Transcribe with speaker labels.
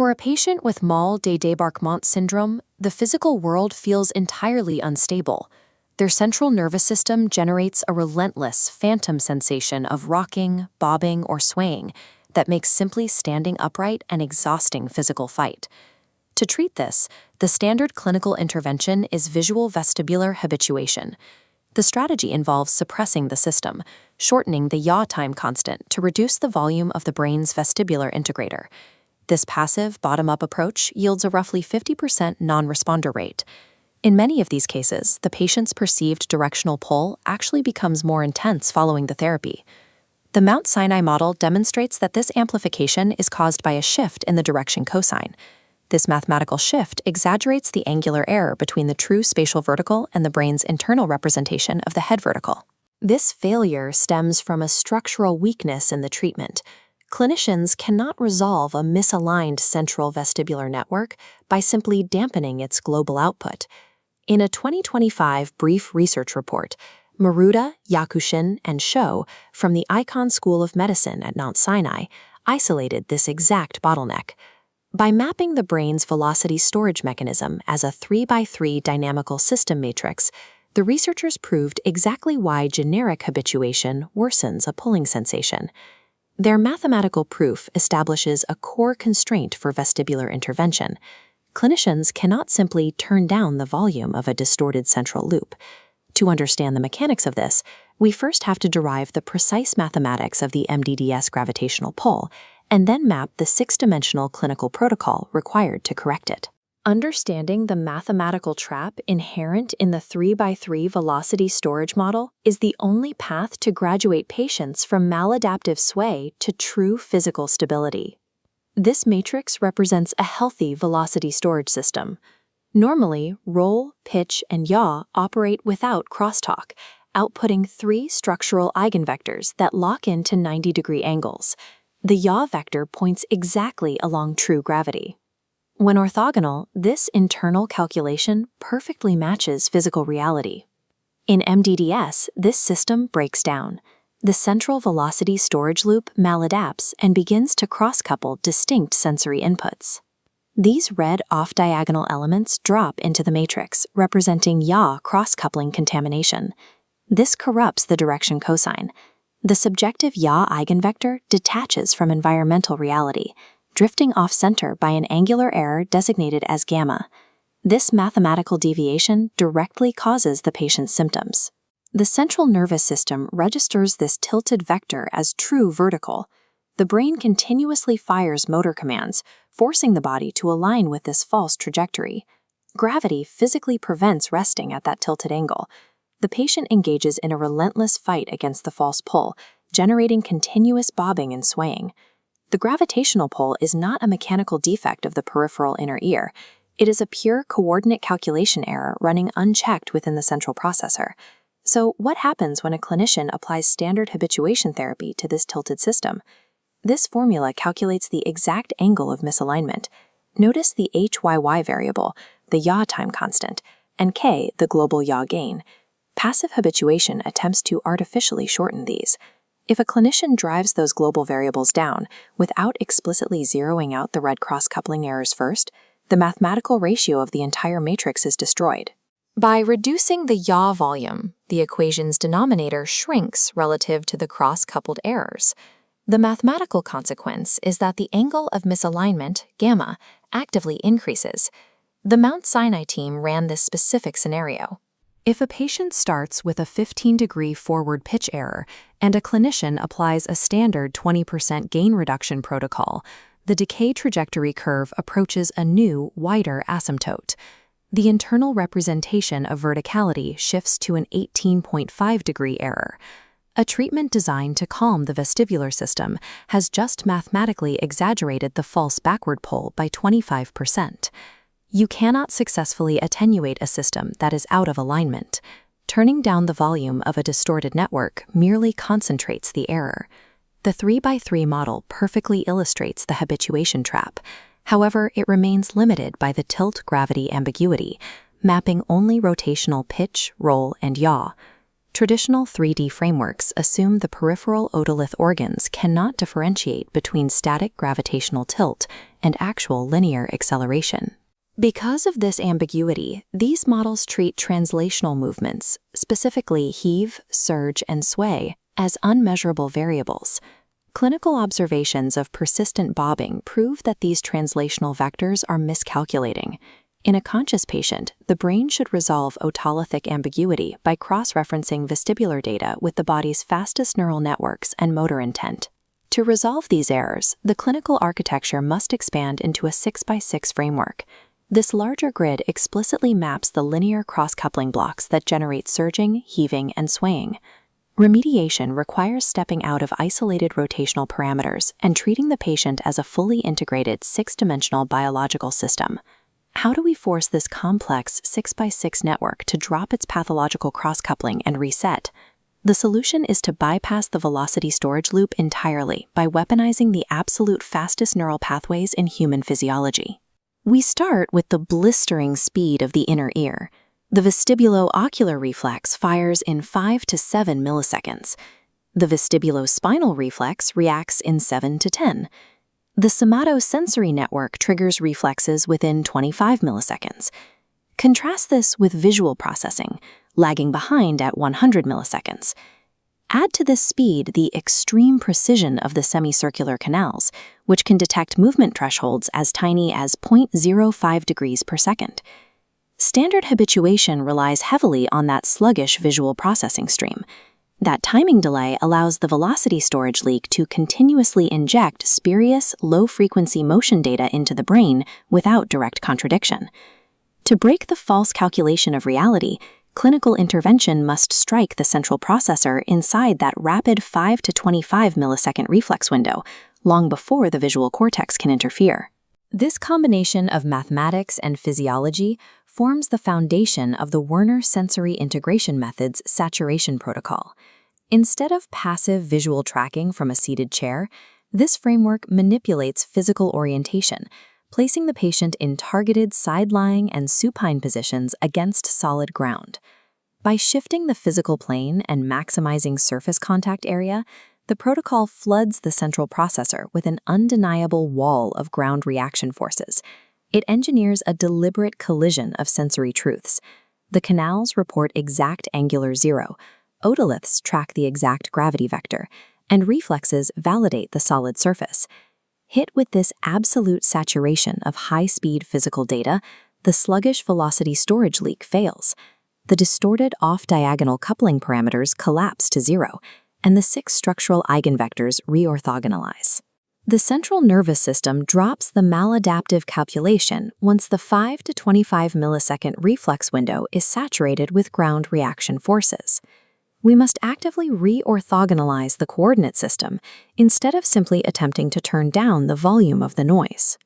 Speaker 1: For a patient with Mal de Débarquement syndrome, the physical world feels entirely unstable. Their central nervous system generates a relentless, phantom sensation of rocking, bobbing, or swaying that makes simply standing upright an exhausting physical fight. To treat this, the standard clinical intervention is visual vestibular habituation. The strategy involves suppressing the system, shortening the yaw time constant to reduce the volume of the brain's vestibular integrator. This passive, bottom-up approach yields a roughly 50% non-responder rate. In many of these cases, the patient's perceived directional pull actually becomes more intense following the therapy. The Mount Sinai model demonstrates that this amplification is caused by a shift in the direction cosine. This mathematical shift exaggerates the angular error between the true spatial vertical and the brain's internal representation of the head vertical. This failure stems from a structural weakness in the treatment. Clinicians cannot resolve a misaligned central vestibular network by simply dampening its global output. In a 2025 brief research report, Maruda, Yakushin, and Sho from the Icahn School of Medicine at Mount Sinai isolated this exact bottleneck. By mapping the brain's velocity storage mechanism as a 3x3 dynamical system matrix, the researchers proved exactly why generic habituation worsens a pulling sensation. Their mathematical proof establishes a core constraint for vestibular intervention. Clinicians cannot simply turn down the volume of a distorted central loop. To understand the mechanics of this, we first have to derive the precise mathematics of the MDDS gravitational pull, and then map the six-dimensional clinical protocol required to correct it. Understanding the mathematical trap inherent in the 3x3 velocity storage model is the only path to graduate patients from maladaptive sway to true physical stability. This matrix represents a healthy velocity storage system. Normally, roll, pitch, and yaw operate without crosstalk, outputting three structural eigenvectors that lock into 90-degree angles. The yaw vector points exactly along true gravity. When orthogonal, this internal calculation perfectly matches physical reality. In MDDS, this system breaks down. The central velocity storage loop maladapts and begins to cross-couple distinct sensory inputs. These red off-diagonal elements drop into the matrix, representing yaw cross-coupling contamination. This corrupts the direction cosine. The subjective yaw eigenvector detaches from environmental reality, drifting off-center by an angular error designated as gamma. This mathematical deviation directly causes the patient's symptoms. The central nervous system registers this tilted vector as true vertical. The brain continuously fires motor commands, forcing the body to align with this false trajectory. Gravity physically prevents resting at that tilted angle. The patient engages in a relentless fight against the false pull, generating continuous bobbing and swaying. The gravitational pull is not a mechanical defect of the peripheral inner ear. It is a pure coordinate calculation error running unchecked within the central processor. So what happens when a clinician applies standard habituation therapy to this tilted system? This formula calculates the exact angle of misalignment. Notice the HYY variable, the yaw time constant, and K, the global yaw gain. Passive habituation attempts to artificially shorten these. If a clinician drives those global variables down without explicitly zeroing out the red cross-coupling errors first, the mathematical ratio of the entire matrix is destroyed. By reducing the yaw volume, the equation's denominator shrinks relative to the cross-coupled errors. The mathematical consequence is that the angle of misalignment, gamma, actively increases. The Mount Sinai team ran this specific scenario. If a patient starts with a 15-degree forward pitch error and a clinician applies a standard 20% gain reduction protocol, the decay trajectory curve approaches a new, wider asymptote. The internal representation of verticality shifts to an 18.5-degree error. A treatment designed to calm the vestibular system has just mathematically exaggerated the false backward pull by 25%. You cannot successfully attenuate a system that is out of alignment. Turning down the volume of a distorted network merely concentrates the error. The 3x3 model perfectly illustrates the habituation trap. However, it remains limited by the tilt-gravity ambiguity, mapping only rotational pitch, roll, and yaw. Traditional 3D frameworks assume the peripheral otolith organs cannot differentiate between static gravitational tilt and actual linear acceleration. Because of this ambiguity, these models treat translational movements, specifically heave, surge, and sway, as unmeasurable variables. Clinical observations of persistent bobbing prove that these translational vectors are miscalculating. In a conscious patient, the brain should resolve otolithic ambiguity by cross-referencing vestibular data with the body's fastest neural networks and motor intent. To resolve these errors, the clinical architecture must expand into a 6x6 framework. This larger grid explicitly maps the linear cross-coupling blocks that generate surging, heaving, and swaying. Remediation requires stepping out of isolated rotational parameters and treating the patient as a fully integrated 6-dimensional biological system. How do we force this complex 6x6 network to drop its pathological cross-coupling and reset? The solution is to bypass the velocity storage loop entirely by weaponizing the absolute fastest neural pathways in human physiology. We start with the blistering speed of the inner ear. The vestibulo-ocular reflex fires in 5 to 7 milliseconds. The vestibulo-spinal reflex reacts in 7 to 10. The somatosensory network triggers reflexes within 25 milliseconds. Contrast this with visual processing, lagging behind at 100 milliseconds. Add to this speed the extreme precision of the semicircular canals, which can detect movement thresholds as tiny as 0.05 degrees per second. Standard habituation relies heavily on that sluggish visual processing stream. That timing delay allows the velocity storage leak to continuously inject spurious, low-frequency motion data into the brain without direct contradiction. To break the false calculation of reality, clinical intervention must strike the central processor inside that rapid 5 to 25 millisecond reflex window, long before the visual cortex can interfere. This combination of mathematics and physiology forms the foundation of the Werner sensory integration method's saturation protocol. Instead of passive visual tracking from a seated chair, this framework manipulates physical orientation, placing the patient in targeted side-lying and supine positions against solid ground. By shifting the physical plane and maximizing surface contact area, the protocol floods the central processor with an undeniable wall of ground reaction forces. It engineers a deliberate collision of sensory truths. The canals report exact angular zero, otoliths track the exact gravity vector, and reflexes validate the solid surface. Hit with this absolute saturation of high-speed physical data, the sluggish velocity storage leak fails. The distorted off-diagonal coupling parameters collapse to zero, and the 6 structural eigenvectors reorthogonalize. The central nervous system drops the maladaptive calculation once the 5 to 25 millisecond reflex window is saturated with ground reaction forces. We must actively reorthogonalize the coordinate system instead of simply attempting to turn down the volume of the noise.